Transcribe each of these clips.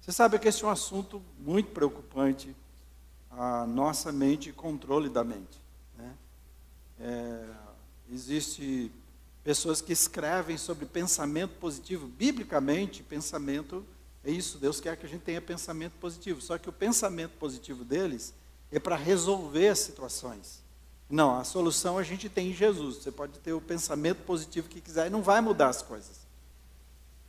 Você sabe que esse é um assunto muito preocupante, a nossa mente e controle da mente, né? Existe pessoas que escrevem sobre pensamento positivo. Biblicamente, pensamento é isso. Deus quer que a gente tenha pensamento positivo. Só que o pensamento positivo deles é para resolver as situações. Não, a solução a gente tem em Jesus. Você pode ter o pensamento positivo que quiser e não vai mudar as coisas,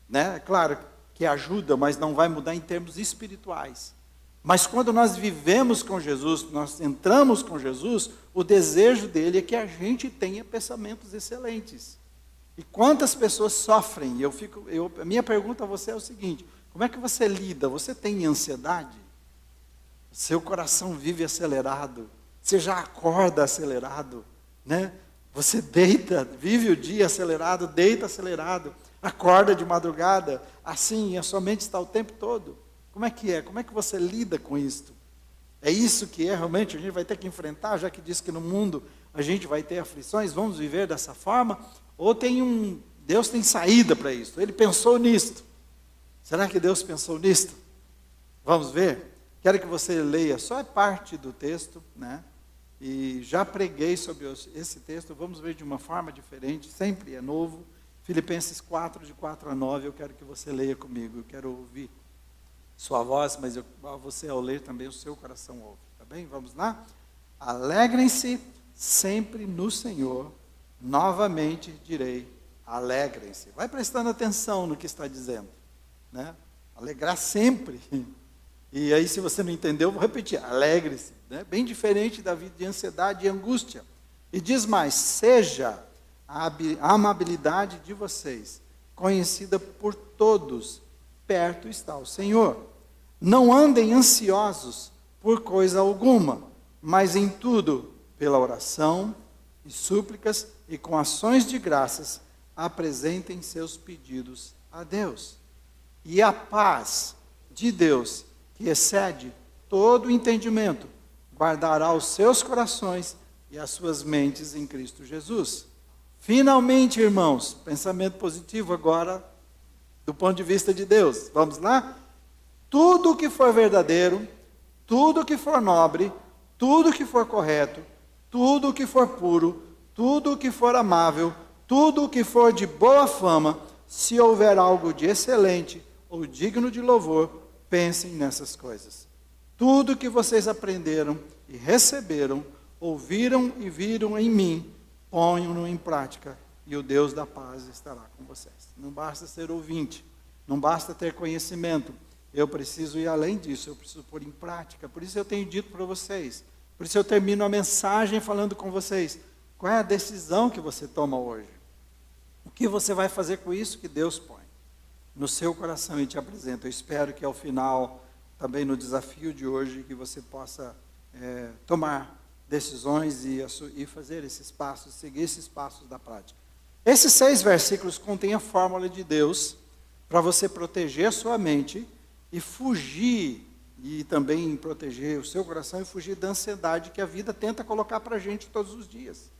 né? É claro que ajuda, mas não vai mudar em termos espirituais. Mas quando nós vivemos com Jesus, nós entramos com Jesus, o desejo dele é que a gente tenha pensamentos excelentes. E quantas pessoas sofrem? A minha pergunta a você é o seguinte: como é que você lida? Você tem ansiedade? Seu coração vive acelerado? Você já acorda acelerado, né? Você deita, vive o dia acelerado, deita acelerado, acorda de madrugada, assim, a sua mente está o tempo todo. Como é que é? Como é que você lida com isto? É isso que realmente a gente vai ter que enfrentar, já que diz que no mundo a gente vai ter aflições, vamos viver dessa forma? Ou Deus tem saída para isso? Ele pensou nisto. Será que Deus pensou nisto? Vamos ver? Quero que você leia só parte do texto, né? E já preguei sobre esse texto, vamos ver de uma forma diferente, sempre é novo. Filipenses 4, de 4 a 9, eu quero que você leia comigo, eu quero ouvir sua voz, mas você ao ler também o seu coração ouve, tá bem? Vamos lá? Alegrem-se sempre no Senhor, novamente direi, alegrem-se. Vai prestando atenção no que está dizendo, né? Alegrar sempre. E aí, se você não entendeu, eu vou repetir, alegre-se, né? Bem diferente da vida de ansiedade e angústia. E diz mais, seja a amabilidade de vocês conhecida por todos, perto está o Senhor. Não andem ansiosos por coisa alguma, mas em tudo, pela oração e súplicas e com ações de graças, apresentem seus pedidos a Deus. E a paz de Deus, que excede todo o entendimento, guardará os seus corações e as suas mentes em Cristo Jesus. Finalmente, irmãos, pensamento positivo agora, do ponto de vista de Deus. Vamos lá? Tudo o que for verdadeiro, tudo o que for nobre, tudo o que for correto, tudo o que for puro, tudo o que for amável, tudo o que for de boa fama, se houver algo de excelente ou digno de louvor, pensem nessas coisas. Tudo que vocês aprenderam e receberam, ouviram e viram em mim, ponham-no em prática, e o Deus da paz estará com vocês. Não basta ser ouvinte, não basta ter conhecimento, eu preciso ir além disso, eu preciso pôr em prática. Por isso eu tenho dito para vocês, por isso eu termino a mensagem falando com vocês, qual é a decisão que você toma hoje? O que você vai fazer com isso que Deus põe no seu coração e te apresenta? Eu espero que ao final, também no desafio de hoje, que você possa tomar decisões e fazer esses passos, seguir esses passos da prática. Esses 6 versículos contêm a fórmula de Deus para você proteger a sua mente e fugir, e também proteger o seu coração e fugir da ansiedade que a vida tenta colocar para a gente todos os dias.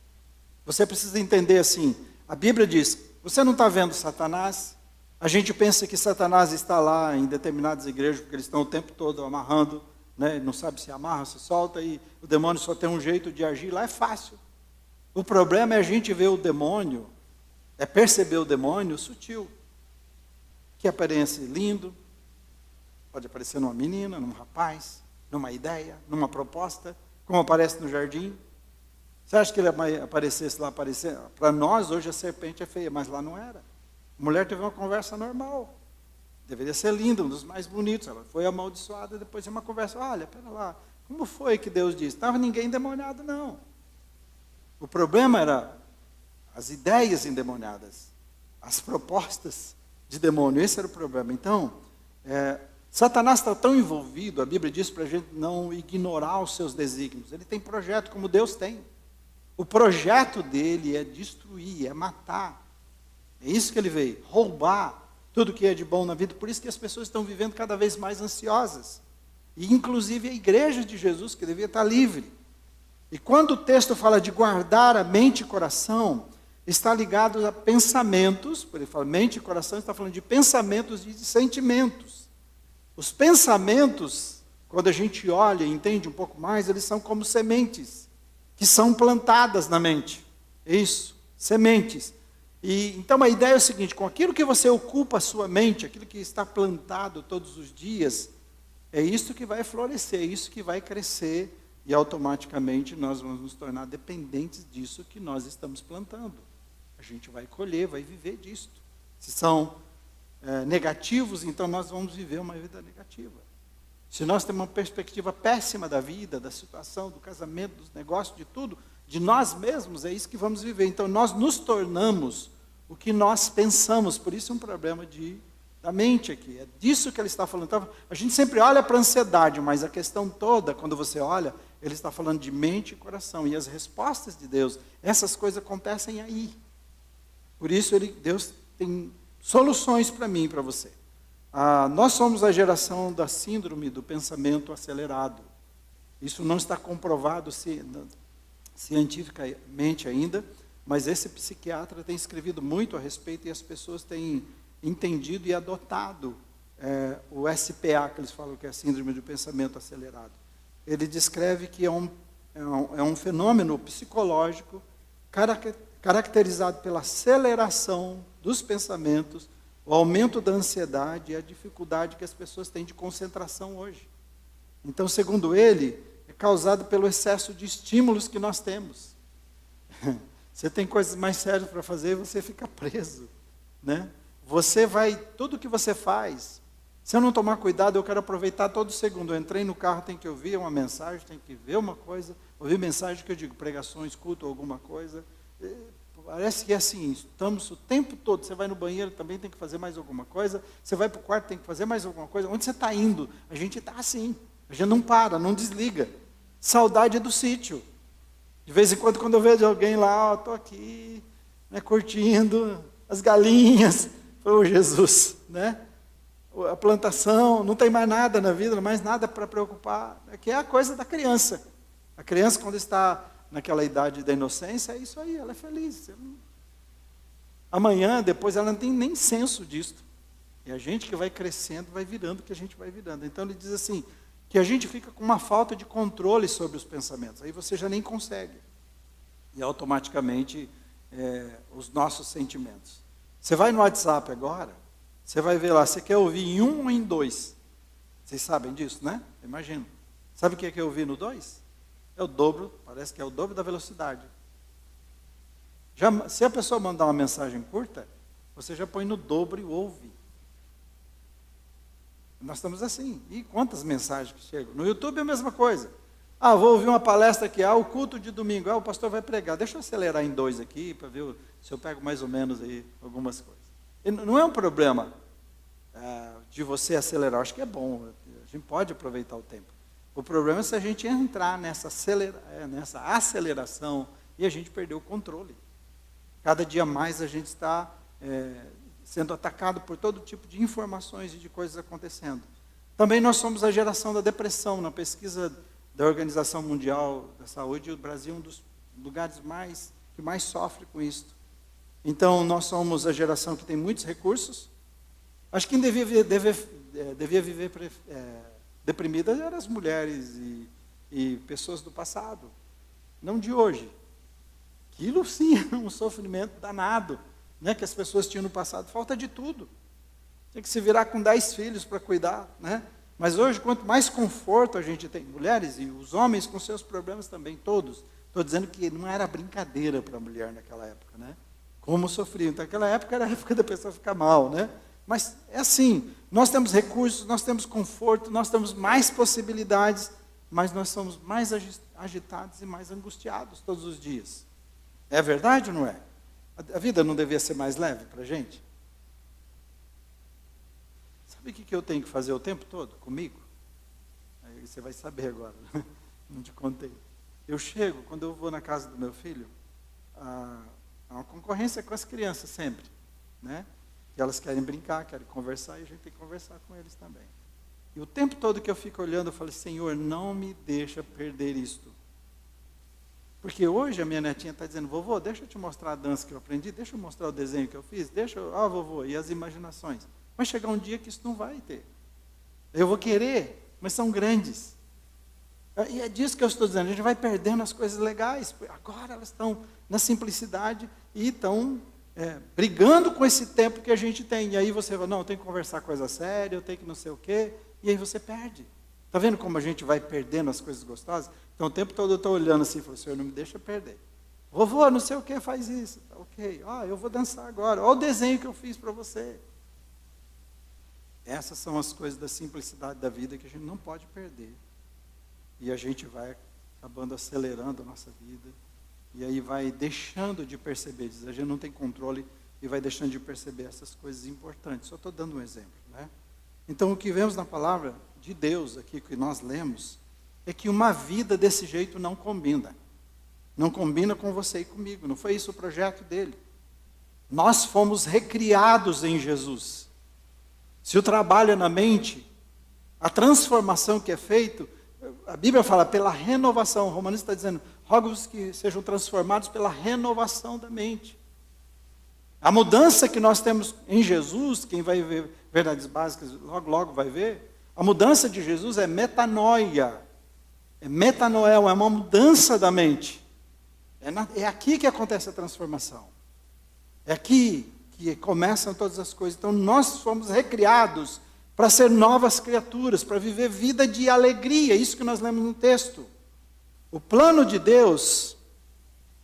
Você precisa entender assim, a Bíblia diz, você não está vendo Satanás? A gente pensa que Satanás está lá em determinadas igrejas, porque eles estão o tempo todo amarrando, né? Não sabe se amarra, se solta, e o demônio só tem um jeito de agir, lá é fácil. O problema é a gente ver o demônio, é perceber o demônio sutil, que aparece lindo, pode aparecer numa menina, num rapaz, numa ideia, numa proposta, como aparece no jardim. Você acha que ele aparecesse lá, para nós hoje a serpente é feia, mas lá não era. A mulher teve uma conversa normal, deveria ser linda, um dos mais bonitos, ela foi amaldiçoada, depois de uma conversa, olha, pera lá, como foi que Deus disse? Não estava ninguém endemoniado, não. O problema era as ideias endemoniadas, as propostas de demônio, esse era o problema. Então, Satanás está tão envolvido, a Bíblia diz para a gente não ignorar os seus desígnios, ele tem projeto como Deus tem. O projeto dele é destruir, é matar. É isso que ele veio, roubar tudo que é de bom na vida. Por isso que as pessoas estão vivendo cada vez mais ansiosas. E inclusive a igreja de Jesus, que devia estar livre. E quando o texto fala de guardar a mente e coração, está ligado a pensamentos, por ele fala mente e coração, está falando de pensamentos e de sentimentos. Os pensamentos, quando a gente olha e entende um pouco mais, eles são como sementes que são plantadas na mente. Isso, sementes. E então a ideia é o seguinte: com aquilo que você ocupa a sua mente, aquilo que está plantado todos os dias, é isso que vai florescer, é isso que vai crescer, e automaticamente nós vamos nos tornar dependentes disso que nós estamos plantando. A gente vai colher, vai viver disso. Se são negativos, então nós vamos viver uma vida negativa. Se nós temos uma perspectiva péssima da vida, da situação, do casamento, dos negócios, de tudo, de nós mesmos, é isso que vamos viver. Então nós nos tornamos o que nós pensamos. Por isso é um problema da mente aqui. É disso que ele está falando. Então, a gente sempre olha para a ansiedade, mas a questão toda, quando você olha, ele está falando de mente e coração. E as respostas de Deus, essas coisas acontecem aí. Por isso Deus tem soluções para mim e para você. Nós somos a geração da síndrome do pensamento acelerado. Isso não está comprovado cientificamente ainda, mas esse psiquiatra tem escrevido muito a respeito e as pessoas têm entendido e adotado o SPA, que eles falam que é a síndrome do pensamento acelerado. Ele descreve que é um fenômeno psicológico caracterizado pela aceleração dos pensamentos, o aumento da ansiedade e a dificuldade que as pessoas têm de concentração hoje. Então, segundo ele, é causado pelo excesso de estímulos que nós temos. Você tem coisas mais sérias para fazer e você fica preso, né? Tudo que você faz, se eu não tomar cuidado, eu quero aproveitar todo segundo. Eu entrei no carro, tem que ouvir uma mensagem, tem que ver uma coisa, ouvir mensagem que eu digo, pregações, culto, alguma coisa. Parece que é assim, estamos o tempo todo. Você vai no banheiro, também tem que fazer mais alguma coisa. Você vai para o quarto, tem que fazer mais alguma coisa. Onde você está indo? A gente está assim, a gente não para, não desliga. Saudade do sítio. De vez em quando eu vejo alguém lá, estou aqui, né, curtindo as galinhas. Oh, Jesus, né? A plantação, não tem mais nada na vida, mais nada para preocupar. Que é a coisa da criança. A criança, quando está naquela idade da inocência, é isso aí, ela é feliz. Amanhã, depois, ela não tem nem senso disso. E a gente que vai crescendo, vai virando o que a gente vai virando. Então, ele diz assim, que a gente fica com uma falta de controle sobre os pensamentos. Aí você já nem consegue. E automaticamente, os nossos sentimentos. Você vai no WhatsApp agora, você vai ver lá, você quer ouvir em 1 ou em 2? Vocês sabem disso, né? Imagino. Sabe o que é ouvir no 2? É o dobro, parece que é o dobro da velocidade. Se a pessoa mandar uma mensagem curta, você já põe no dobro e ouve. Nós estamos assim. E quantas mensagens que chegam? No YouTube é a mesma coisa. Vou ouvir uma palestra aqui, o culto de domingo, o pastor vai pregar. Deixa eu acelerar em 2 aqui, para ver se eu pego mais ou menos aí algumas coisas. E não é um problema de você acelerar, acho que é bom, a gente pode aproveitar o tempo. O problema é se a gente entrar nessa aceleração e a gente perder o controle. Cada dia mais a gente está sendo atacado por todo tipo de informações e de coisas acontecendo. Também nós somos a geração da depressão. Na pesquisa da Organização Mundial da Saúde, o Brasil é um dos lugares que mais sofre com isso. Então, nós somos a geração que tem muitos recursos. Acho que quem devia viver deprimida eram as mulheres e pessoas do passado, não de hoje. Aquilo sim é um sofrimento danado, né, que as pessoas tinham no passado. Falta de tudo. Tem que se virar com 10 filhos para cuidar, né? Mas hoje, quanto mais conforto a gente tem, mulheres e os homens com seus problemas também, todos. Estou dizendo que não era brincadeira para a mulher naquela época, né? Como sofriam. Então, naquela época era a época da pessoa ficar mal, né? Mas é assim, nós temos recursos, nós temos conforto, nós temos mais possibilidades, mas nós somos mais agitados e mais angustiados todos os dias. É verdade ou não é? A vida não devia ser mais leve para a gente? Sabe o que eu tenho que fazer o tempo todo comigo? Aí você vai saber agora, não te contei. Eu chego, quando eu vou na casa do meu filho, há uma concorrência com as crianças sempre, né? Que elas querem brincar, querem conversar, e a gente tem que conversar com eles também. E o tempo todo que eu fico olhando, eu falo, Senhor, não me deixa perder isto. Porque hoje a minha netinha está dizendo, vovô, deixa eu te mostrar a dança que eu aprendi, deixa eu mostrar o desenho que eu fiz, vovô, e as imaginações. Vai chegar um dia que isso não vai ter. Eu vou querer, mas são grandes. E é disso que eu estou dizendo, a gente vai perdendo as coisas legais. Agora elas estão na simplicidade e estão brigando com esse tempo que a gente tem. E aí você fala, não, eu tenho que conversar coisa séria, eu tenho que não sei o quê. E aí você perde. Está vendo como a gente vai perdendo as coisas gostosas? Então o tempo todo eu estou olhando assim e falo, Senhor, não me deixa perder. Vovô, não sei o que, faz isso. Ok, eu vou dançar agora. Olha o desenho que eu fiz para você. Essas são as coisas da simplicidade da vida que a gente não pode perder. E a gente vai acabando acelerando a nossa vida. E aí vai deixando de perceber. A gente não tem controle e vai deixando de perceber essas coisas importantes. Só estou dando um exemplo, né? Então o que vemos na palavra de Deus aqui, que nós lemos, é que uma vida desse jeito não combina. Não combina com você e comigo. Não foi isso o projeto dele. Nós fomos recriados em Jesus. Se o trabalho é na mente, a transformação que é feita, a Bíblia fala pela renovação. O Romanos está dizendo, rogo-vos que sejam transformados pela renovação da mente. A mudança que nós temos em Jesus, quem vai ver verdades básicas, logo, logo vai ver, a mudança de Jesus é metanoia. É metanoel, é uma mudança da mente. É aqui que acontece a transformação. É aqui que começam todas as coisas. Então nós fomos recriados para ser novas criaturas, para viver vida de alegria. Isso que nós lemos no texto. O plano de Deus,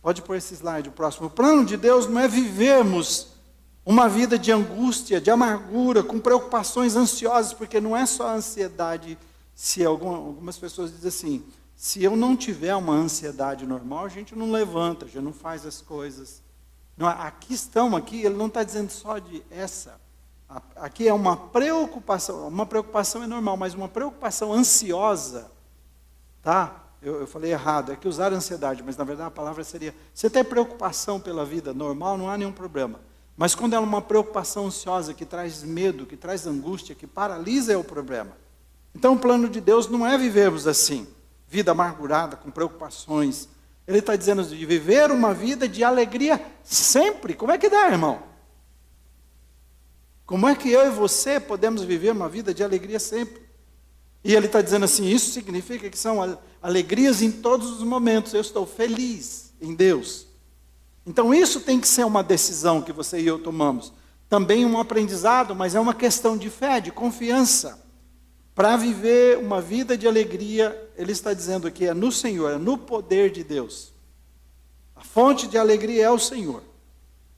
pode pôr esse slide, o próximo. O plano de Deus não é vivermos uma vida de angústia, de amargura, com preocupações ansiosas, porque não é só a ansiedade. Se algumas pessoas dizem assim, se eu não tiver uma ansiedade normal, a gente não levanta, a gente não faz as coisas. Não, aqui, ele não está dizendo só de essa. Aqui é uma preocupação é normal, mas uma preocupação ansiosa, tá? Eu falei errado, é que usaram ansiedade, mas na verdade a palavra seria, você tem preocupação pela vida normal, não há nenhum problema. Mas quando é uma preocupação ansiosa, que traz medo, que traz angústia, que paralisa, é o problema. Então o plano de Deus não é vivermos assim, vida amargurada, com preocupações. Ele está dizendo de viver uma vida de alegria sempre. Como é que dá, irmão? Como é que eu e você podemos viver uma vida de alegria sempre? E ele está dizendo assim, isso significa que são alegrias em todos os momentos. Eu estou feliz em Deus. Então isso tem que ser uma decisão que você e eu tomamos. Também um aprendizado, mas é uma questão de fé, de confiança. Para viver uma vida de alegria, ele está dizendo aqui, é no Senhor, é no poder de Deus. A fonte de alegria é o Senhor.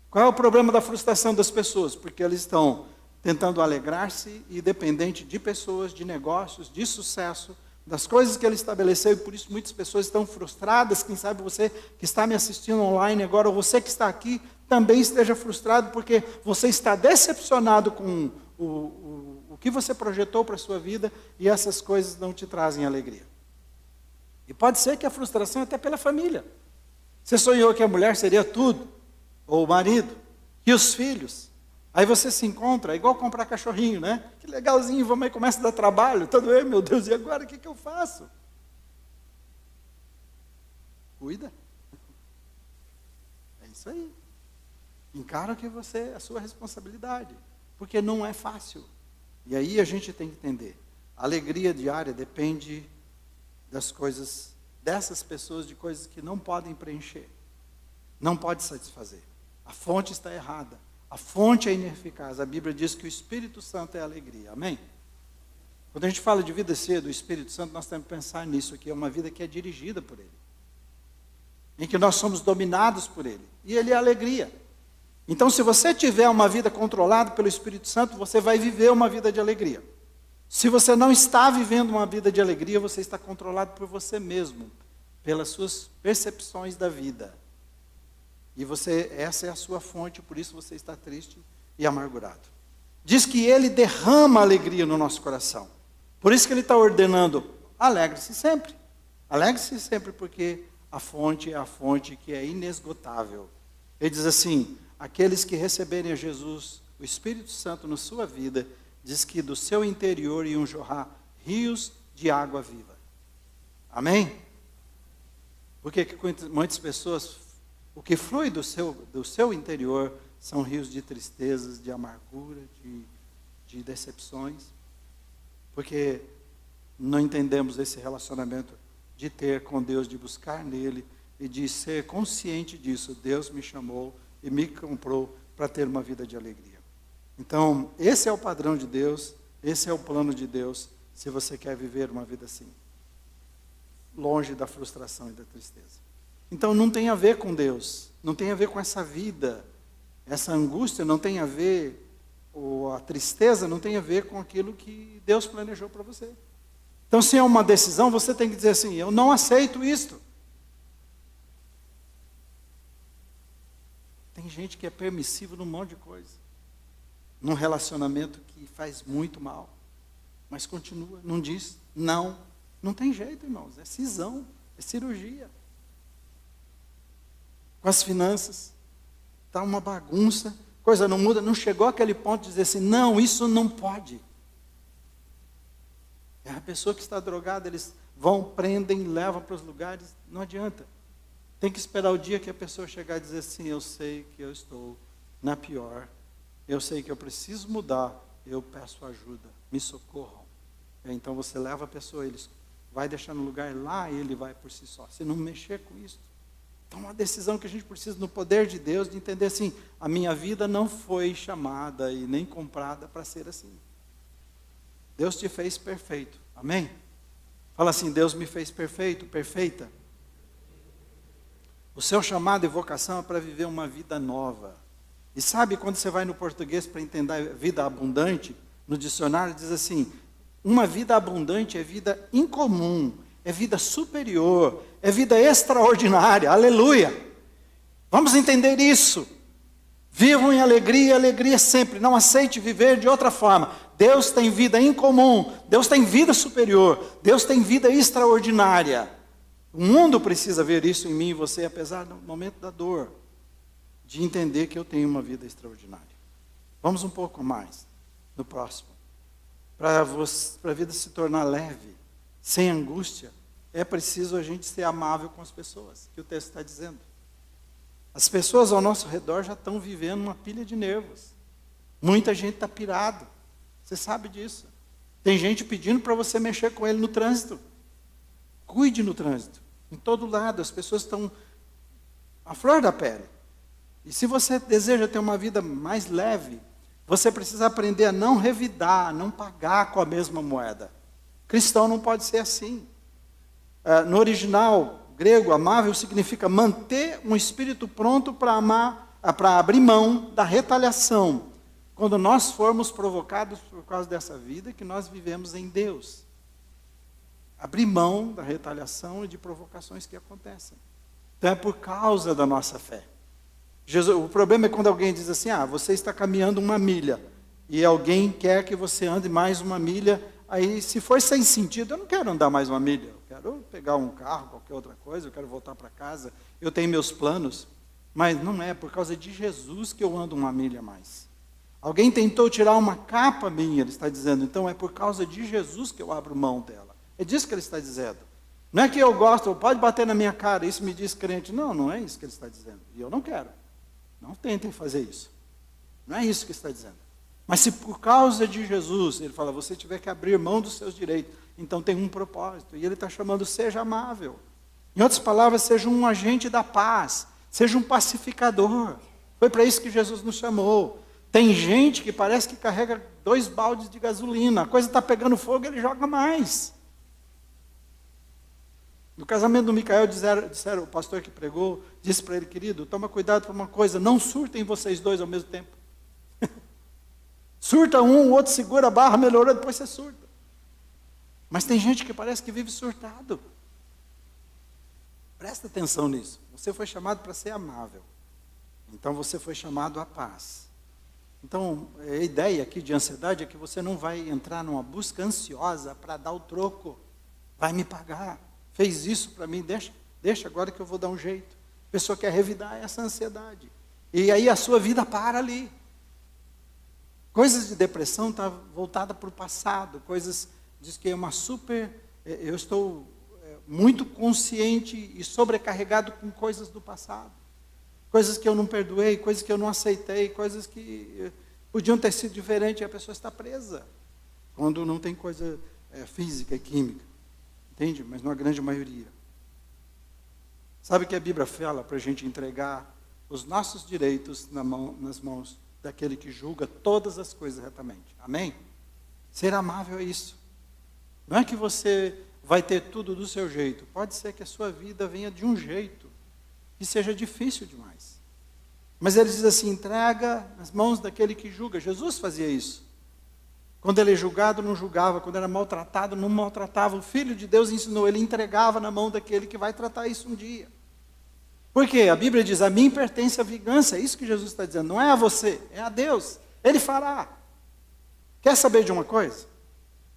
Qual é o problema da frustração das pessoas? Porque eles estão tentando alegrar-se e dependente de pessoas, de negócios, de sucesso, das coisas que ele estabeleceu, e por isso muitas pessoas estão frustradas. Quem sabe você que está me assistindo online agora, ou você que está aqui, também esteja frustrado, porque você está decepcionado com o que você projetou para a sua vida, e essas coisas não te trazem alegria. E pode ser que a frustração é até pela família. Você sonhou que a mulher seria tudo, ou o marido, e os filhos. Aí você se encontra, é igual comprar cachorrinho, né? Que legalzinho, vamos aí, começa a dar trabalho. Todo eu, meu Deus, e agora o que eu faço? Cuida. É isso aí. Encara que a sua responsabilidade. Porque não é fácil. E aí a gente tem que entender. A alegria diária depende das coisas, dessas pessoas, de coisas que não podem preencher. Não pode satisfazer. A fonte está errada. A fonte é ineficaz. A Bíblia diz que o Espírito Santo é alegria. Amém? Quando a gente fala de vida cedo, o Espírito Santo, nós temos que pensar nisso aqui. É uma vida que é dirigida por Ele. Em que nós somos dominados por Ele. E Ele é alegria. Então, se você tiver uma vida controlada pelo Espírito Santo, você vai viver uma vida de alegria. Se você não está vivendo uma vida de alegria, você está controlado por você mesmo, pelas suas percepções da vida. E essa é a sua fonte, por isso você está triste e amargurado. Diz que Ele derrama alegria no nosso coração. Por isso que Ele está ordenando, alegre-se sempre. Alegre-se sempre, porque a fonte é a fonte que é inesgotável. Ele diz assim, aqueles que receberem a Jesus, o Espírito Santo na sua vida, diz que do seu interior iam jorrar rios de água viva. Amém? Porque muitas pessoas, o que flui do seu interior são rios de tristezas, de amargura, de decepções. porque não entendemos esse relacionamento de ter com Deus, de buscar nele e de ser consciente disso. Deus me chamou e me comprou para ter uma vida de alegria. Então, esse é o padrão de Deus, esse é o plano de Deus, se você quer viver uma vida assim, longe da frustração e da tristeza. Então, não tem a ver com Deus, não tem a ver com essa vida, essa angústia não tem a ver, ou a tristeza não tem a ver com aquilo que Deus planejou para você. Então, se é uma decisão, você tem que dizer assim: eu não aceito isto. Tem gente que é permissivo num monte de coisa, num relacionamento que faz muito mal, mas continua, não diz não. Não tem jeito, irmãos, é cisão, é cirurgia. Com as finanças, está uma bagunça, coisa não muda, não chegou àquele ponto de dizer assim: não, isso não pode. É a pessoa que está drogada, eles vão, prendem, levam para os lugares, não adianta. Tem que esperar o dia que a pessoa chegar e dizer assim: eu sei que eu estou na pior, eu sei que eu preciso mudar, eu peço ajuda, me socorram. Então você leva a pessoa, eles vai deixar no lugar lá, e ele vai por si só, se não mexer com isso. Então é uma decisão que a gente precisa, no poder de Deus, de entender assim: a minha vida não foi chamada e nem comprada para ser assim. Deus te fez perfeito, amém? Fala assim: Deus me fez perfeito, perfeita. O seu chamado e vocação é para viver uma vida nova. E sabe, quando você vai no português para entender vida abundante, no dicionário diz assim: uma vida abundante é vida incomum, é vida superior, é vida extraordinária, aleluia. Vamos entender isso. Vivam em alegria, alegria sempre, não aceite viver de outra forma. Deus tem vida incomum, Deus tem vida superior, Deus tem vida extraordinária. O mundo precisa ver isso em mim e você, apesar do momento da dor, de entender que eu tenho uma vida extraordinária. Vamos um pouco mais no próximo. Para a vida se tornar leve, sem angústia, é preciso a gente ser amável com as pessoas, que o texto está dizendo. As pessoas ao nosso redor já estão vivendo uma pilha de nervos. Muita gente está pirado. Você sabe disso. Tem gente pedindo para você mexer com ele no trânsito. Cuide no trânsito. Em todo lado, as pessoas estão à flor da pele. E se você deseja ter uma vida mais leve, você precisa aprender a não revidar, a não pagar com a mesma moeda. Cristão não pode ser assim. No original grego, amável significa manter um espírito pronto para amar, para abrir mão da retaliação, quando nós formos provocados por causa dessa vida que nós vivemos em Deus. Abrir mão da retaliação e de provocações que acontecem. Então é por causa da nossa fé. O problema é quando alguém diz assim: você está caminhando 1 milha, e alguém quer que você ande mais 1 milha, aí se for sem sentido, eu não quero andar mais 1 milha, eu quero pegar um carro, qualquer outra coisa, eu quero voltar para casa, eu tenho meus planos, mas não é por causa de Jesus que eu ando 1 milha a mais. Alguém tentou tirar uma capa minha, ele está dizendo, então é por causa de Jesus que eu abro mão dela. É disso que ele está dizendo. Não é que eu gosto, pode bater na minha cara, isso me diz crente. Não, não é isso que ele está dizendo. E eu não quero. Não tentem fazer isso. Não é isso que ele está dizendo. Mas se por causa de Jesus, ele fala, você tiver que abrir mão dos seus direitos, então tem um propósito. E ele está chamando, seja amável. Em outras palavras, seja um agente da paz. Seja um pacificador. Foi para isso que Jesus nos chamou. Tem gente que parece que carrega 2 baldes de gasolina. A coisa está pegando fogo, ele joga mais. No casamento do Micael, disseram, o pastor que pregou, disse para ele: querido, toma cuidado para uma coisa, não surtem vocês dois ao mesmo tempo. Surta um, o outro segura a barra, melhorou, depois você surta. Mas tem gente que parece que vive surtado. Presta atenção nisso. Você foi chamado para ser amável. Então você foi chamado à paz. Então, a ideia aqui de ansiedade é que você não vai entrar numa busca ansiosa para dar o troco. Vai me pagar. Fez isso para mim, deixa agora que eu vou dar um jeito. A pessoa quer revidar essa ansiedade. E aí a sua vida para ali. Coisas de depressão estão voltadas para o passado. Coisas, diz que é uma eu estou muito consciente e sobrecarregado com coisas do passado. Coisas que eu não perdoei, coisas que eu não aceitei, coisas que podiam ter sido diferentes e a pessoa está presa. quando não tem coisa física e química, entende? Mas na grande maioria. Sabe o que a Bíblia fala para a gente entregar os nossos direitos nas mãos daquele que julga todas as coisas retamente? Amém? Ser amável é isso. Não é que você vai ter tudo do seu jeito. Pode ser que a sua vida venha de um jeito que seja difícil demais. Mas ele diz assim, entrega nas mãos daquele que julga. Jesus fazia isso. Quando ele é julgado, não julgava. Quando era maltratado, não maltratava. O Filho de Deus ensinou, ele entregava na mão daquele que vai tratar isso um dia. Por quê? A Bíblia diz, a mim pertence a vingança. É isso que Jesus está dizendo. Não é a você, é a Deus. Ele fará. Quer saber de uma coisa?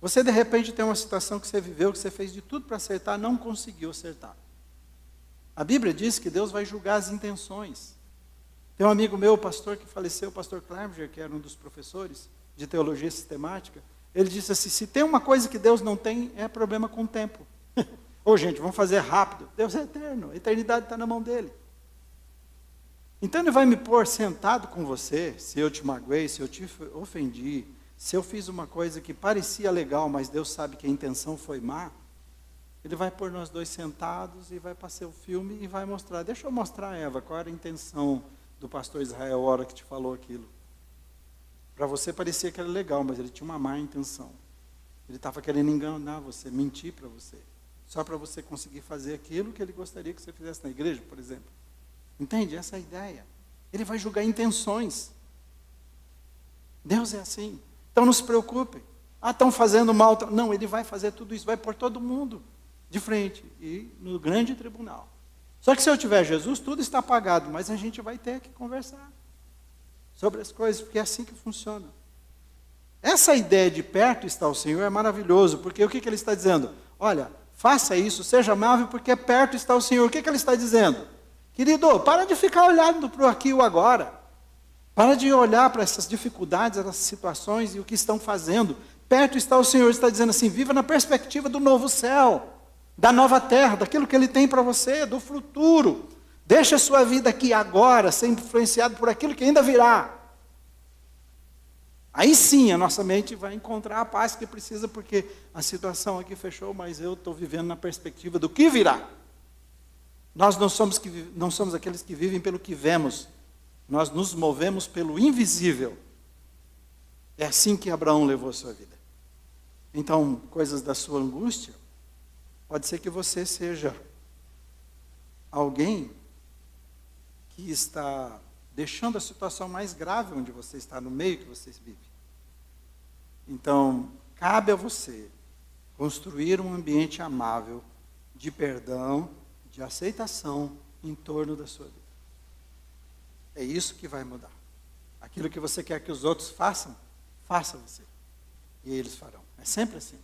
Você de repente tem uma situação que você viveu, que você fez de tudo para acertar, não conseguiu acertar. A Bíblia diz que Deus vai julgar as intenções. Tem um amigo meu, pastor, que faleceu, o pastor Clemenger, que era um dos professores de teologia sistemática. Ele disse assim, se tem uma coisa que Deus não tem, é problema com o tempo. Ô gente, vamos fazer rápido. Deus é eterno, a eternidade está na mão dele. Então ele vai me pôr sentado com você, se eu te magoei, se eu te ofendi, se eu fiz uma coisa que parecia legal, mas Deus sabe que a intenção foi má, ele vai pôr nós dois sentados e vai passar o filme e vai mostrar. Deixa eu mostrar, Eva, qual era a intenção do pastor Israel a hora que te falou aquilo. Para você parecia que era legal, mas ele tinha uma má intenção. Ele estava querendo enganar você, mentir para você. Só para você conseguir fazer aquilo que ele gostaria que você fizesse na igreja, por exemplo. Entende? Essa é a ideia. Ele vai julgar intenções. Deus é assim. Então não se preocupem. Estão fazendo mal. Não, ele vai fazer tudo isso. Vai pôr todo mundo de frente. E no grande tribunal. Só que se eu tiver Jesus, tudo está apagado. Mas a gente vai ter que conversar sobre as coisas. Porque é assim que funciona. Essa ideia de perto está o Senhor é maravilhoso. Porque o que ele está dizendo? Olha, faça isso, seja amável, porque perto está o Senhor. O que ele está dizendo? Querido, para de ficar olhando para o aqui e o agora. Para de olhar para essas dificuldades, essas situações e o que estão fazendo. Perto está o Senhor, está dizendo assim, viva na perspectiva do novo céu, da nova terra, daquilo que Ele tem para você, do futuro. Deixa a sua vida aqui agora, ser influenciado por aquilo que ainda virá. Aí sim a nossa mente vai encontrar a paz que precisa, porque a situação aqui fechou, mas eu estou vivendo na perspectiva do que virá. Nós não somos aqueles que vivem pelo que vemos, nós nos movemos pelo invisível. É assim que Abraão levou a sua vida. Então, coisas da sua angústia, pode ser que você seja alguém que está deixando a situação mais grave onde você está, no meio que você vive. Então, cabe a você construir um ambiente amável, de perdão, de aceitação em torno da sua vida. É isso que vai mudar. Aquilo que você quer que os outros façam, faça você. E eles farão. É sempre assim.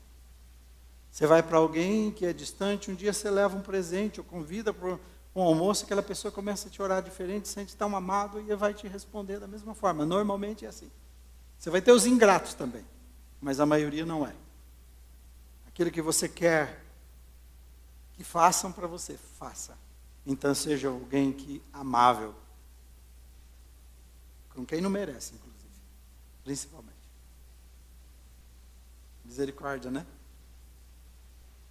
Você vai para alguém que é distante, um dia você leva um presente, ou convida para um almoço, aquela pessoa começa a te orar diferente, sente tão amado e vai te responder da mesma forma. Normalmente é assim. Você vai ter os ingratos também, mas a maioria não é. Aquilo que você quer que façam para você, faça. Então seja alguém que amável, com quem não merece, inclusive, principalmente. Misericórdia, né?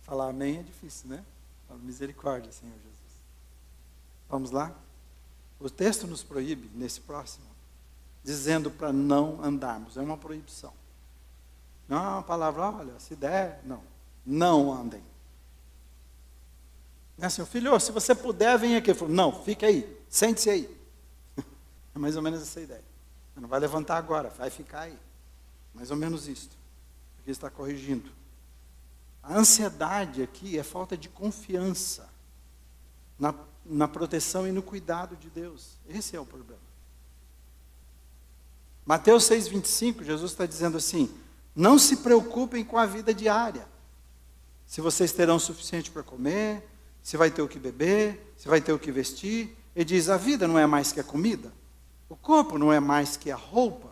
Falar amém é difícil, né? Fala misericórdia, Senhor Jesus. Vamos lá? O texto nos proíbe, nesse próximo, dizendo para não andarmos. É uma proibição. Não é uma palavra, olha, se der, não. Não andem. Não é assim, filho, se você puder, vem aqui. Falo, não, fica aí, sente-se aí. É mais ou menos essa ideia. Não vai levantar agora, vai ficar aí. Mais ou menos isso. Porque está corrigindo. A ansiedade aqui é falta de confiança na proteção e no cuidado de Deus. Esse é o problema. Mateus 6,25, Jesus está dizendo assim, não se preocupem com a vida diária. Se vocês terão o suficiente para comer, se vai ter o que beber, se vai ter o que vestir. Ele diz, a vida não é mais que a comida. O corpo não é mais que a roupa.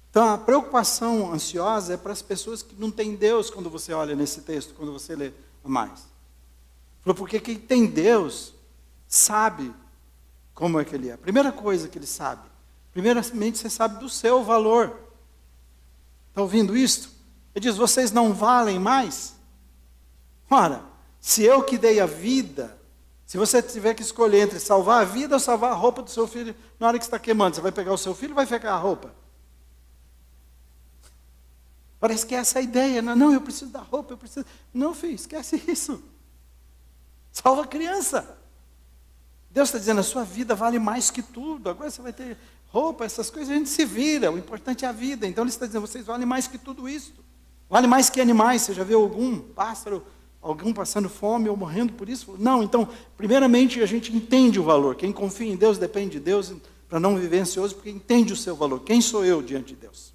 Então, a preocupação ansiosa é para as pessoas que não têm Deus, quando você olha nesse texto, quando você lê mais. Porque quem tem Deus sabe como é que Ele é. A primeira coisa que Ele sabe, primeiramente você sabe do seu valor. Está ouvindo isto? Ele diz, vocês não valem mais? Ora, se eu que dei a vida, se você tiver que escolher entre salvar a vida ou salvar a roupa do seu filho, na hora que está queimando, você vai pegar o seu filho ou vai pegar a roupa? Parece que é essa a ideia. Não, eu preciso da roupa, eu preciso... Não, filho, esquece isso. Salva a criança. Deus está dizendo, a sua vida vale mais que tudo. Agora você vai ter roupa, essas coisas, a gente se vira. O importante é a vida. Então Ele está dizendo, vocês valem mais que tudo isso. Vale mais que animais. Você já viu algum pássaro, algum passando fome ou morrendo por isso? Não, então, primeiramente a gente entende o valor. Quem confia em Deus depende de Deus para não viver ansioso, porque entende o seu valor. Quem sou eu diante de Deus?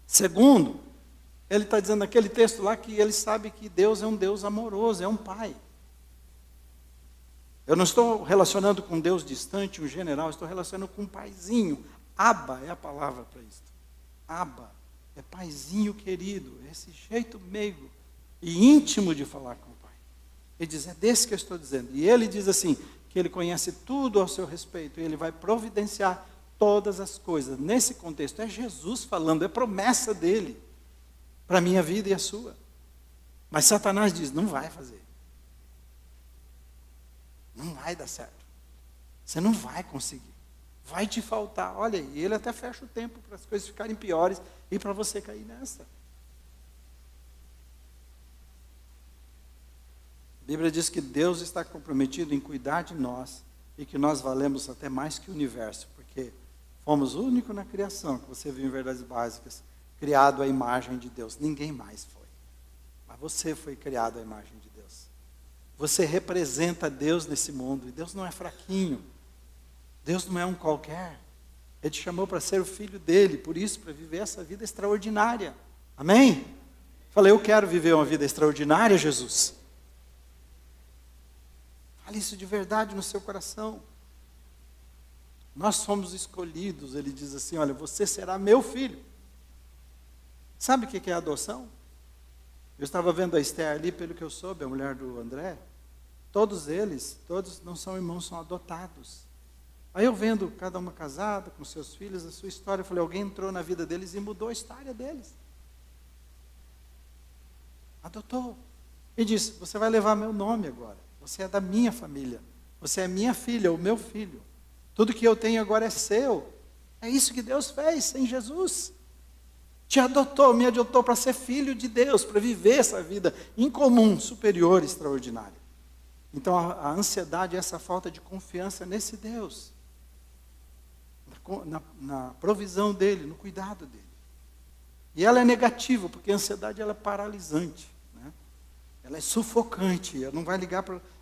Segundo, ele está dizendo naquele texto lá que ele sabe que Deus é um Deus amoroso, é um pai. Eu não estou relacionando com Deus distante, um general, estou relacionando com um paizinho. Abba é a palavra para isso. Abba é paizinho querido, é esse jeito meigo e íntimo de falar com o pai. Ele diz, é desse que eu estou dizendo. E ele diz assim, que ele conhece tudo ao seu respeito, e ele vai providenciar todas as coisas. Nesse contexto, é Jesus falando, é promessa dele para a minha vida e a sua. Mas Satanás diz, não vai fazer. Não vai dar certo. Você não vai conseguir. Vai te faltar. Olha aí, ele até fecha o tempo para as coisas ficarem piores e para você cair nessa. A Bíblia diz que Deus está comprometido em cuidar de nós e que nós valemos até mais que o universo, porque fomos o único na criação, que você viu em Verdades Básicas, criado à imagem de Deus. Ninguém mais foi. Mas você foi criado à imagem de Deus. Você representa Deus nesse mundo. E Deus não é fraquinho. Deus não é um qualquer. Ele te chamou para ser o filho dele. Por isso, para viver essa vida extraordinária. Amém? Falei, eu quero viver uma vida extraordinária, Jesus. Fale isso de verdade no seu coração. Nós somos escolhidos, ele diz assim, olha, você será meu filho. Sabe o que é adoção? Eu estava vendo a Esther ali, pelo que eu soube, a mulher do André. Todos eles, todos não são irmãos, são adotados. Aí eu vendo cada uma casada, com seus filhos, a sua história, eu falei, alguém entrou na vida deles e mudou a história deles. Adotou. E disse, você vai levar meu nome agora. Você é da minha família. Você é minha filha, o meu filho. Tudo que eu tenho agora é seu. É isso que Deus fez em Jesus. Te adotou, me adotou para ser filho de Deus, para viver essa vida incomum, superior, extraordinária. Então a ansiedade é essa falta de confiança nesse Deus. Na provisão dele, no cuidado dele. E ela é negativa, porque a ansiedade ela é paralisante. Né? Ela é sufocante, ela não vai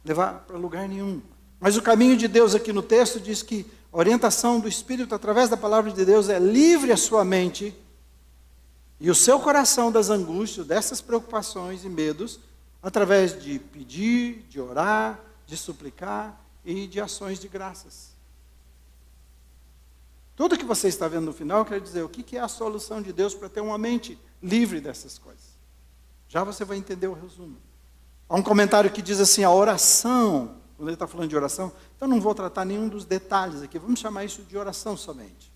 levar para lugar nenhum. Mas o caminho de Deus aqui no texto diz que a orientação do Espírito através da palavra de Deus é livre a sua mente e o seu coração das angústias, dessas preocupações e medos, através de pedir, de orar, de suplicar e de ações de graças. Tudo que você está vendo no final, quer dizer, o que é a solução de Deus para ter uma mente livre dessas coisas. Já você vai entender o resumo. Há um comentário que diz assim, a oração, quando ele está falando de oração, então não vou tratar nenhum dos detalhes aqui, vamos chamar isso de oração somente.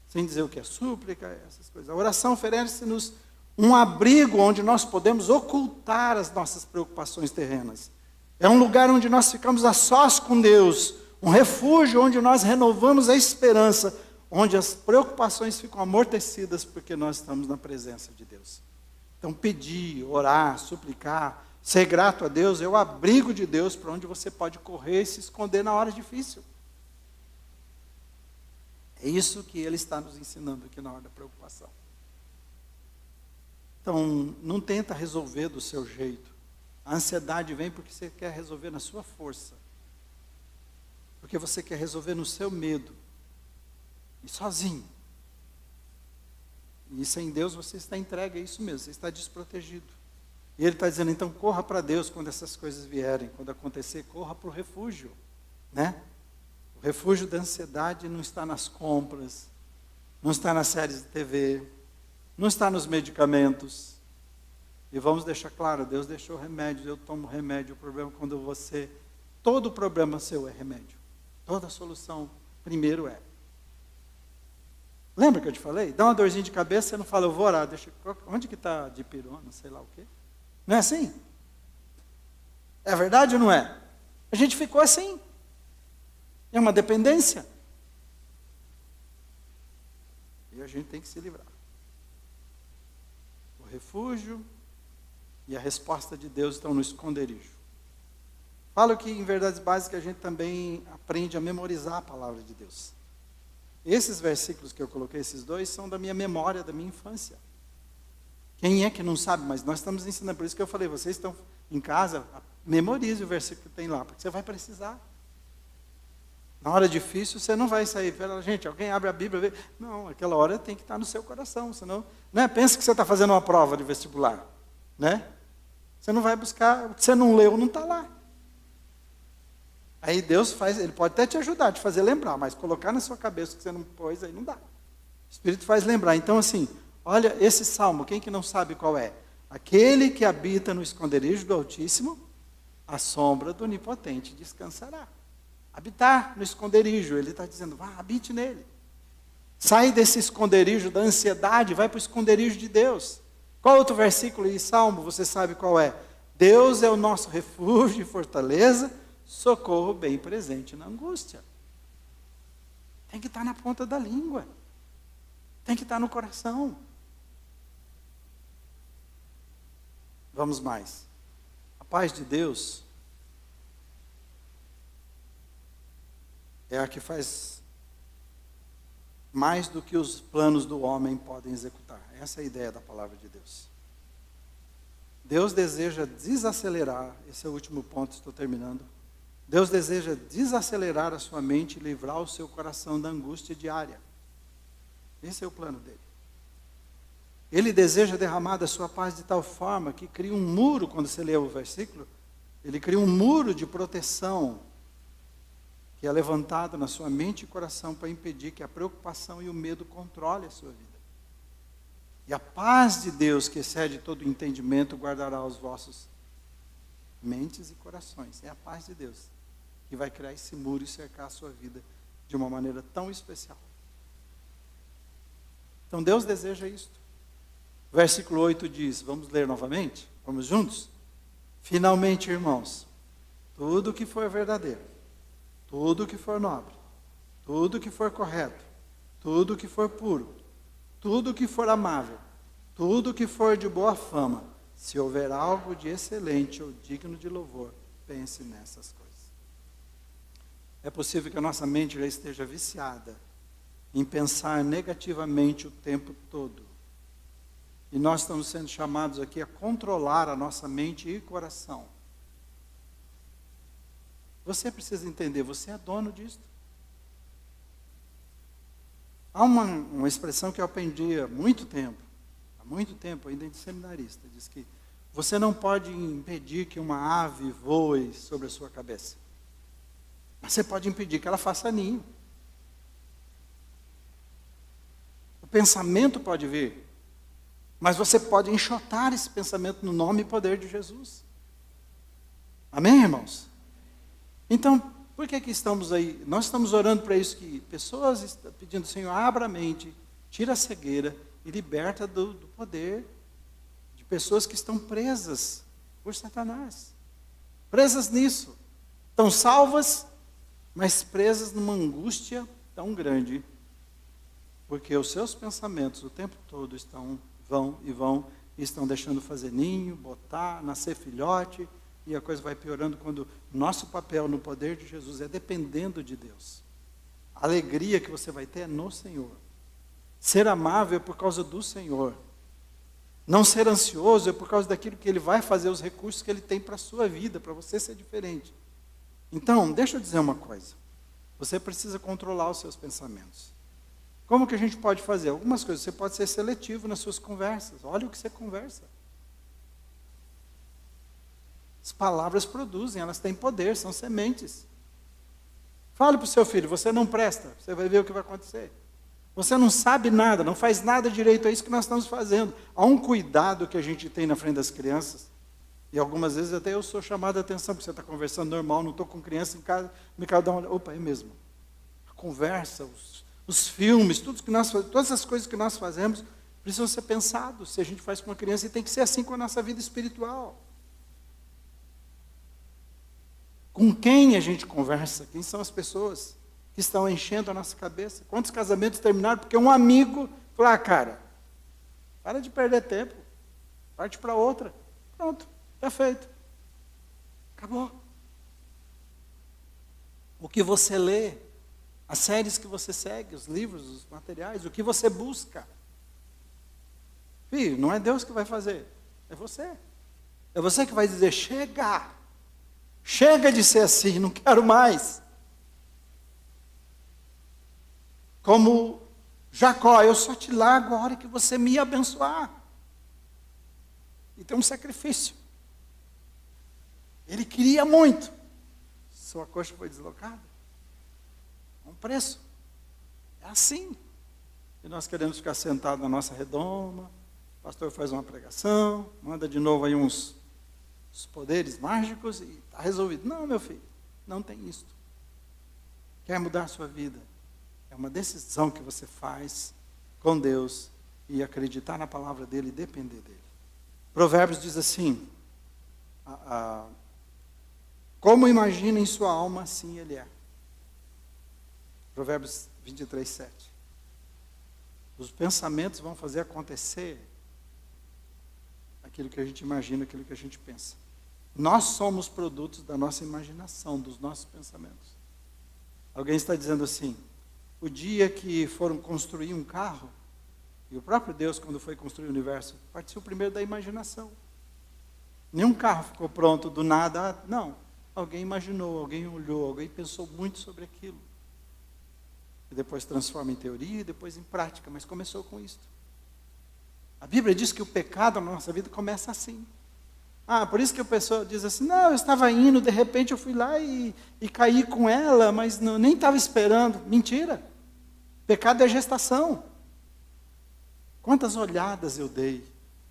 Sem dizer o que é súplica, essas coisas. A oração oferece-nos um abrigo onde nós podemos ocultar as nossas preocupações terrenas. É um lugar onde nós ficamos a sós com Deus, um refúgio onde nós renovamos a esperança, onde as preocupações ficam amortecidas porque nós estamos na presença de Deus. Então pedir, orar, suplicar, ser grato a Deus é o abrigo de Deus para onde você pode correr e se esconder na hora difícil. É isso que ele está nos ensinando aqui na hora da preocupação. Então, não tenta resolver do seu jeito. A ansiedade vem porque você quer resolver na sua força. Porque você quer resolver no seu medo. E sozinho. E sem Deus você está entregue a isso mesmo, você está desprotegido. E ele está dizendo, então corra para Deus quando essas coisas vierem. Quando acontecer, corra para o refúgio. Né? O refúgio da ansiedade não está nas compras, não está nas séries de TV, não está nos medicamentos. E vamos deixar claro, Deus deixou remédios, eu tomo remédio. O problema é quando você, todo problema seu é remédio. Toda solução, primeiro é. Lembra que eu te falei? Dá uma dorzinha de cabeça, você não fala, eu vou orar. Onde que está a dipirona, sei lá o quê? Não é assim? É verdade ou não é? A gente ficou assim. É uma dependência. E a gente tem que se livrar. O refúgio e a resposta de Deus estão no esconderijo. Falo que em verdades básicas a gente também aprende a memorizar a palavra de Deus. Esses versículos que eu coloquei, esses dois, são da minha memória, da minha infância. Quem é que não sabe? Mas nós estamos ensinando. Por isso que eu falei, vocês estão em casa, memorize o versículo que tem lá, porque você vai precisar. Na hora difícil, você não vai sair. Fala, gente, alguém abre a Bíblia. Vê. Não, aquela hora tem que estar no seu coração. Senão, não é? Pensa que você está fazendo uma prova de vestibular. Né? Você não vai buscar, o que você não leu, não está lá. Aí Deus faz, Ele pode até te ajudar, te fazer lembrar, mas colocar na sua cabeça o que você não pôs, aí não dá. O Espírito faz lembrar. Então, assim, olha esse salmo, quem que não sabe qual é? Aquele que habita no esconderijo do Altíssimo, à sombra do Onipotente descansará. Habitar no esconderijo, ele está dizendo, vá, habite nele. Sai desse esconderijo da ansiedade, vai para o esconderijo de Deus. Qual outro versículo e salmo você sabe qual é? Deus é o nosso refúgio e fortaleza, socorro bem presente na angústia. Tem que estar na ponta da língua. Tem que estar no coração. Vamos mais. A paz de Deus é a que faz mais do que os planos do homem podem executar. Essa é a ideia da palavra de Deus. Deus deseja desacelerar, esse é o último ponto, estou terminando. Deus deseja desacelerar a sua mente e livrar o seu coração da angústia diária. Esse é o plano dele. Ele deseja derramar da sua paz de tal forma que cria um muro, quando você lê o versículo, ele cria um muro de proteção que é levantado na sua mente e coração para impedir que a preocupação e o medo controle a sua vida. E a paz de Deus, que excede todo entendimento, guardará os vossos mentes e corações. É a paz de Deus que vai criar esse muro e cercar a sua vida de uma maneira tão especial. Então Deus deseja isto. Versículo 8 diz, vamos ler novamente? Vamos juntos? Finalmente, irmãos, tudo que for verdadeiro, tudo que for nobre, tudo que for correto, tudo que for puro, tudo que for amável, tudo que for de boa fama, se houver algo de excelente ou digno de louvor, pense nessas coisas. É possível que a nossa mente já esteja viciada em pensar negativamente o tempo todo. E nós estamos sendo chamados aqui a controlar a nossa mente e coração. Você precisa entender, você é dono disso. Há uma expressão que eu aprendi há muito tempo, ainda de seminarista, diz que você não pode impedir que uma ave voe sobre a sua cabeça. Mas você pode impedir que ela faça ninho. O pensamento pode vir, mas você pode enxotar esse pensamento no nome e poder de Jesus. Amém, irmãos? Então, por que estamos aí? Nós estamos orando para isso, que pessoas estão pedindo, Senhor, abra a mente, tira a cegueira e liberta do poder de pessoas que estão presas por Satanás. Presas nisso. Estão salvas, mas presas numa angústia tão grande, porque os seus pensamentos o tempo todo vão e estão deixando fazer ninho, botar, nascer filhote, e a coisa vai piorando quando nosso papel no poder de Jesus é dependendo de Deus. A alegria que você vai ter é no Senhor. Ser amável é por causa do Senhor. Não ser ansioso é por causa daquilo que Ele vai fazer, os recursos que Ele tem para a sua vida, para você ser diferente. Então, deixa eu dizer uma coisa. Você precisa controlar os seus pensamentos. Como que a gente pode fazer? Algumas coisas, você pode ser seletivo nas suas conversas. Olha o que você conversa. As palavras produzem, elas têm poder, são sementes. Fale para o seu filho, você não presta, você vai ver o que vai acontecer. Você não sabe nada, não faz nada direito, é isso que nós estamos fazendo. Há um cuidado que a gente tem na frente das crianças, e algumas vezes até eu sou chamado a atenção, porque você está conversando normal, não estou com criança em casa, me dá uma... Opa, é mesmo. A conversa, os filmes, tudo que nós fazemos, todas as coisas que nós fazemos precisam ser pensados. Se a gente faz com uma criança, e tem que ser assim com a nossa vida espiritual. Com quem a gente conversa? Quem são as pessoas que estão enchendo a nossa cabeça? Quantos casamentos terminaram porque um amigo falou, cara, para de perder tempo, parte para outra. Pronto, já feito. Acabou. O que você lê, as séries que você segue, os livros, os materiais, o que você busca. Filho, não é Deus que vai fazer, é você. É você que vai dizer, chega. Chega de ser assim, não quero mais. Como Jacó, eu só te largo a hora que você me abençoar. E tem um sacrifício. Ele queria muito. Sua coxa foi deslocada. Um preço. É assim. E nós queremos ficar sentados na nossa redoma. O pastor faz uma pregação, manda de novo aí uns poderes mágicos e está resolvido. Não, meu filho, não tem isto. Quer mudar a sua vida? É uma decisão que você faz com Deus e acreditar na palavra dele e depender dele. Provérbios diz assim, como imagina em sua alma, assim ele é. Provérbios 23, 7. Os pensamentos vão fazer acontecer aquilo que a gente imagina, aquilo que a gente pensa. Nós somos produtos da nossa imaginação, dos nossos pensamentos. Alguém está dizendo assim, o dia que foram construir um carro, e o próprio Deus, quando foi construir o universo, partiu primeiro da imaginação. Nenhum carro ficou pronto do nada, não. Alguém imaginou, alguém olhou, alguém pensou muito sobre aquilo. E depois transforma em teoria e depois em prática, mas começou com isso. A Bíblia diz que o pecado na nossa vida começa assim. Por isso que a pessoa diz assim, não, eu estava indo, de repente eu fui lá e caí com ela, mas nem estava esperando. Mentira. Pecado é gestação. Quantas olhadas eu dei,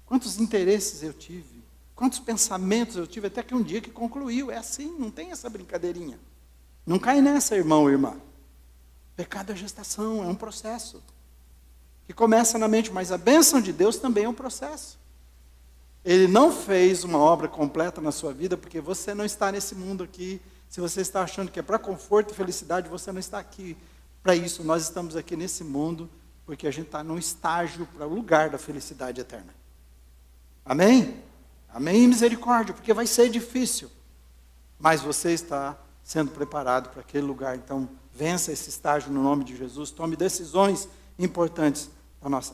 quantos interesses eu tive, quantos pensamentos eu tive, até que um dia que concluiu. É assim, não tem essa brincadeirinha. Não cai nessa, irmão ou irmã. Pecado é gestação, é um processo que começa na mente, mas a bênção de Deus também é um processo. Ele não fez uma obra completa na sua vida, porque você não está nesse mundo aqui. Se você está achando que é para conforto e felicidade, você não está aqui para isso. Nós estamos aqui nesse mundo, porque a gente está num estágio para o lugar da felicidade eterna. Amém? Amém e misericórdia, porque vai ser difícil. Mas você está sendo preparado para aquele lugar. Então, vença esse estágio no nome de Jesus. Tome decisões importantes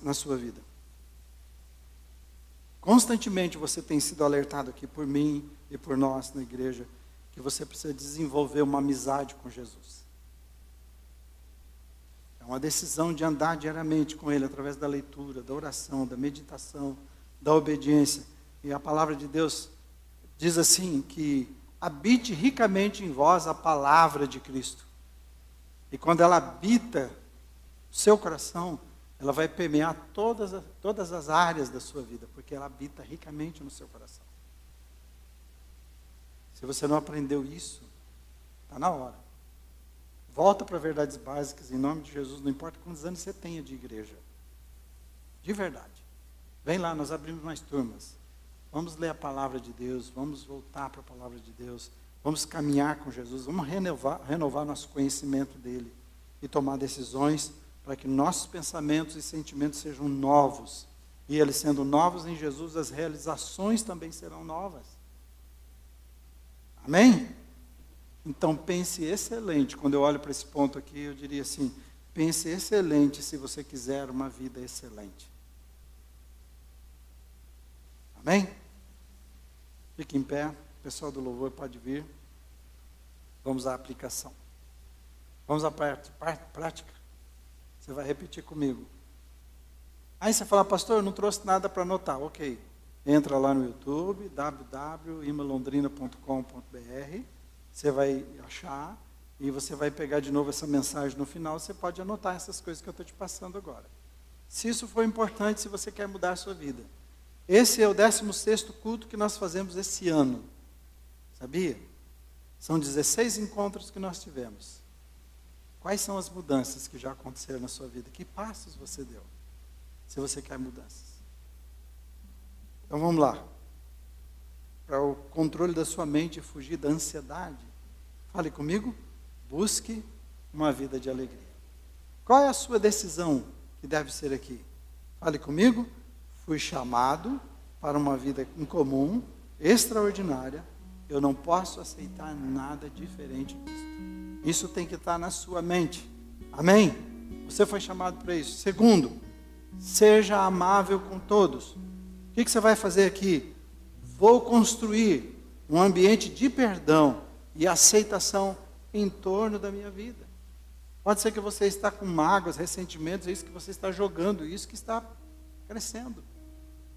na sua vida. Constantemente você tem sido alertado aqui por mim e por nós na igreja, que você precisa desenvolver uma amizade com Jesus. É uma decisão de andar diariamente com Ele, através da leitura, da oração, da meditação, da obediência. E a palavra de Deus diz assim, que habite ricamente em vós a palavra de Cristo. E quando ela habita o seu coração, ela vai permear todas as áreas da sua vida, porque ela habita ricamente no seu coração. Se você não aprendeu isso, está na hora. Volta para verdades básicas, em nome de Jesus, não importa quantos anos você tenha de igreja. De verdade. Vem lá, nós abrimos mais turmas. Vamos ler a palavra de Deus, vamos voltar para a palavra de Deus, vamos caminhar com Jesus, vamos renovar nosso conhecimento dele e tomar decisões para que nossos pensamentos e sentimentos sejam novos. E eles sendo novos em Jesus, as realizações também serão novas. Amém? Então pense excelente. Quando eu olho para esse ponto aqui, eu diria assim, pense excelente se você quiser uma vida excelente. Amém? Fique em pé, o pessoal do louvor pode vir. Vamos à aplicação. Vamos à prática. Você vai repetir comigo. Aí você fala, pastor, eu não trouxe nada para anotar. Ok. Entra lá no YouTube, www.imalondrina.com.br. Você vai achar e você vai pegar de novo essa mensagem no final. Você pode anotar essas coisas que eu estou te passando agora. Se isso for importante, se você quer mudar a sua vida. Esse é o 16º culto que nós fazemos esse ano. Sabia? São 16 encontros que nós tivemos. Quais são as mudanças que já aconteceram na sua vida? Que passos você deu? Se você quer mudanças. Então vamos lá. Para o controle da sua mente e fugir da ansiedade, fale comigo, busque uma vida de alegria. Qual é a sua decisão que deve ser aqui? Fale comigo, fui chamado para uma vida incomum, extraordinária, eu não posso aceitar nada diferente disso. Isso tem que estar na sua mente. Amém? Você foi chamado para isso. Segundo, seja amável com todos. O que você vai fazer aqui? Vou construir um ambiente de perdão e aceitação em torno da minha vida. Pode ser que você está com mágoas, ressentimentos, é isso que você está jogando, isso que está crescendo.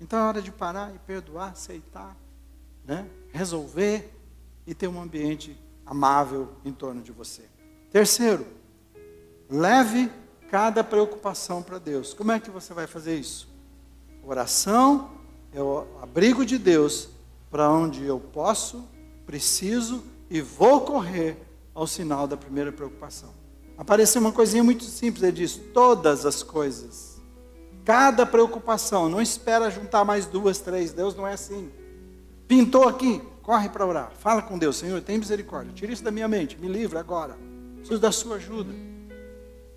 Então é hora de parar e perdoar, aceitar, né? Resolver e ter um ambiente amável em torno de você. Terceiro, leve cada preocupação para Deus. Como é que você vai fazer isso? Oração é o abrigo de Deus para onde eu posso, preciso e vou correr ao sinal da primeira preocupação. Apareceu uma coisinha muito simples, ele diz, todas as coisas, cada preocupação, não espera juntar mais 2, 3, Deus não é assim. Pintou aqui, corre para orar, fala com Deus, Senhor, tem misericórdia, tira isso da minha mente, me livra agora, preciso da sua ajuda.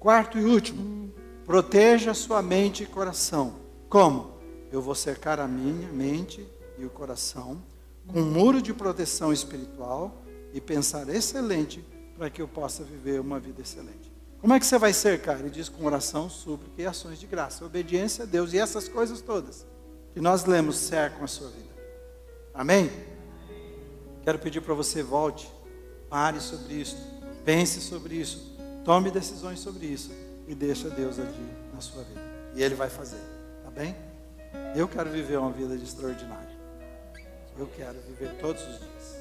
Quarto e último, proteja a sua mente e coração. Como? Eu vou cercar a minha mente e o coração com um muro de proteção espiritual e pensar excelente para que eu possa viver uma vida excelente. Como é que você vai cercar? Ele diz com oração, súplica e ações de graça, obediência a Deus e essas coisas todas que nós lemos cercam a sua vida. Amém? Quero pedir para você, volte, pare sobre isso, pense sobre isso, tome decisões sobre isso e deixa Deus agir na sua vida. E Ele vai fazer, tá bem? Eu quero viver uma vida extraordinária. Eu quero viver todos os dias.